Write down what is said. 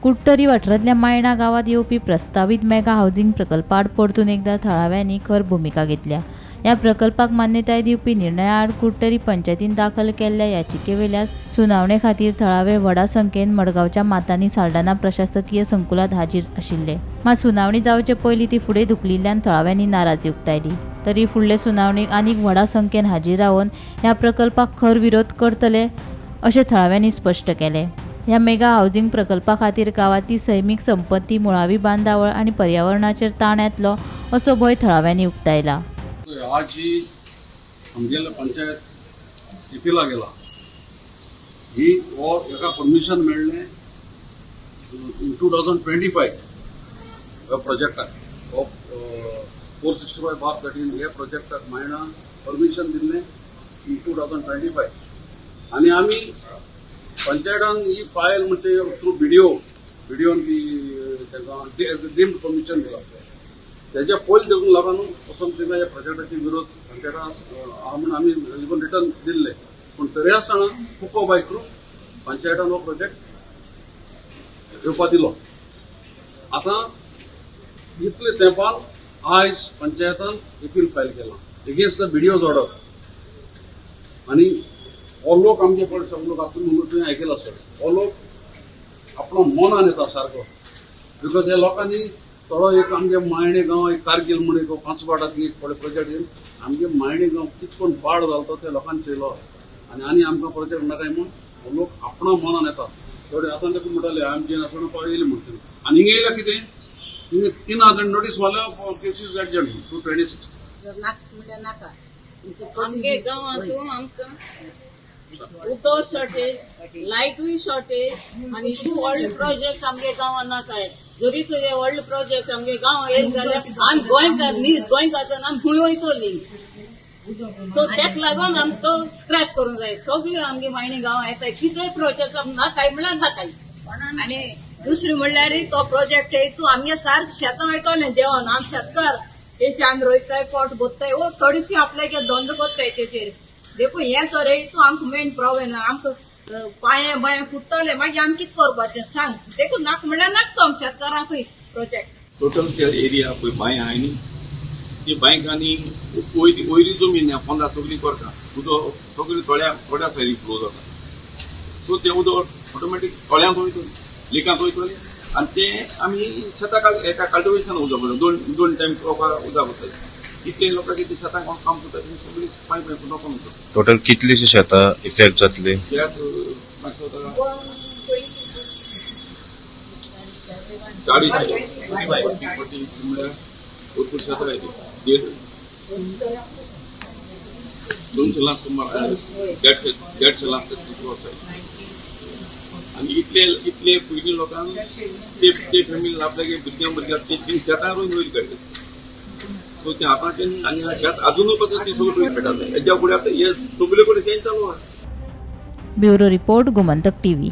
कुट्टरी वाठारांतल्या मायणा गावात येवपी प्रस्तावित मेगा हावजिंग प्रकल्पाआड परतून एकदा थळाव्यांनी खर भूमिका घेतल्या। ह्या प्रकल्पाक मान्यताय दिवपी निर्णयाआड कुट्टरी पंचायतीन दाखल केल्ल्या याचिकेवेल्या सुनावणे खातीर थळावे व्हडा संख्येन मडगांवच्या मातांनी साल्ढाणा प्रशासकीय संकुलात हाजीर आशिल्ले। मात सुनावणी जावचे पयलीं ती फुडें धुकलिल्ल्यान थळाव्यांनी नाराजी उक्तायली। तरी फुडले सुनावणेक आनीक व्हडा संख्येन हाजीर रावन ह्या प्रकल्पाक खर विरोध करतले अशें थळाव्यांनी स्पश्ट केलें। ह्या मेगा हावजिंग प्रकल्पा खातीर गांवांतली सैमीक संपत्ती, मुळावी बांदावळ आनी पर्यावरणाचेर ताण येतलो असो भंय थळाव्यांनी उक्तायला। आज जी आमगेले पंचायत इपिला गेला ही वो एका परमिशन मेळ्ळें इन 2025 प्रोजेक्टाक 465/13 हे प्रोजेक्टाक मायणा परमिशन दिल्लें इन 2025 आनी आमी पंचायतान ही फायल म्हणजे थ्रू व्हिडिओन ती तांकां डीम्ड परमिशन दिला। त्याच्या पयलीं देखून लागून वचून तिका ह्या प्रोजेक्टाची विरोध पंचायतान म्हूण आमी इवन रिटर्न दिल्ले, पूण तरी आसतना हुको बाय करून पंचायतान हो प्रोजेक्ट येवपा दिलो। आतां इतले तेंपान आयज पंचायतान अपील फायल केला एगेन्स्ट द व्हिडिओज ऑर्डर। आनी हो लोक आमचे पळय सगळो हातून तुवें आयकला सर, हो लोक आपलो मनान येता सारको, बिकॉज ह्या लोकांनी थोडो एक आमगे मायणे गांव एक कारगिल म्हणून एक 5 पाटांतली एक थोडे प्रोजेक्ट येवन आमगे मायणे गांव कितकोन पाड जालो ते लोकांनी चयलो आनी आमकां प्रोजेक्ट नाकाय म्हूण हो लोक आपणा मनान येता। थोडे आतां देखून म्हणटाले आमचे नासतना पाव येयले म्हणटले आनी हिंगा येयला कितें हिंगा 3,000 नोटीस मारल्या केसीस एडजंट 226 आमगे गांवांतून आमकां उदो शॉर्टेज, लायटूय शॉर्टेज आनी तूं व्हडले प्रोजेक्ट आमगे गांवांत नाकाय। जरी तुजे व्हडले प्रोजेक्ट आमगे गांव येयले जाल्यार आमी गोंयकार न्ही, गोंयकारान आमी खंय वयतलीं, सो तेक लागून आमकां स्क्रॅप करूंक जाय। सगळे आमगे मायणी गांवां येताय कितेंय प्रोजेक्ट नाकाय म्हळ्यार नाकाय। आनी दुसरी म्हणल्यार तो प्रोजेक्ट तूं आमगे सारकें शेतां वयतलें देंवन आमी शेतकार तेचे आमी रोयताय पोट भरताय वो थोडीशी आपल्याक धंदो करताय तेचेर देखून हें तर तूं आमकां मेन प्रॉब्लेम आमकां पांये बांये फुटतले मागीर आमी कितें करपाचें सांग। देखून नाका म्हळ्यार नाका आमी शेतकारांकूय प्रोजेक्ट टोटल ते एरिया पळय बांय आहाय न्ही ती बांयकांनी वयली जमीन 15 सगळी करता उदक सगळी थोड्या सायडीक फ्लो जाता, सो ते उदक ऑटोमॅटीक थोड्यांक वयतलें लेकांत वयतलें आनी ते आमी शेताक एका कल्टिवेशन उदक भरता दोन टायम उदक भरता। इतले लोकांक कितें शेतांक काम करता सगळी पांय फुटोवपाक वयता। टोटल कितलीशी शेतां इफेक्ट जातली? शेत 40 म्हळ्यार भरपूर शेतां आयली 200 लाख सुमार 150 लाख आनी इतले पयलीं लोकांक ते फॅमिली आपल्यागे भुरग्यां ते शेतां रोवन वयर काडटात, सो ते आतांचे आनी शेत अजूनय पासून ती सगळी पेटतात हेच्या फुडें हे सगळे कडेन चेंज चालू आहा। Bureau report Gomantak TV.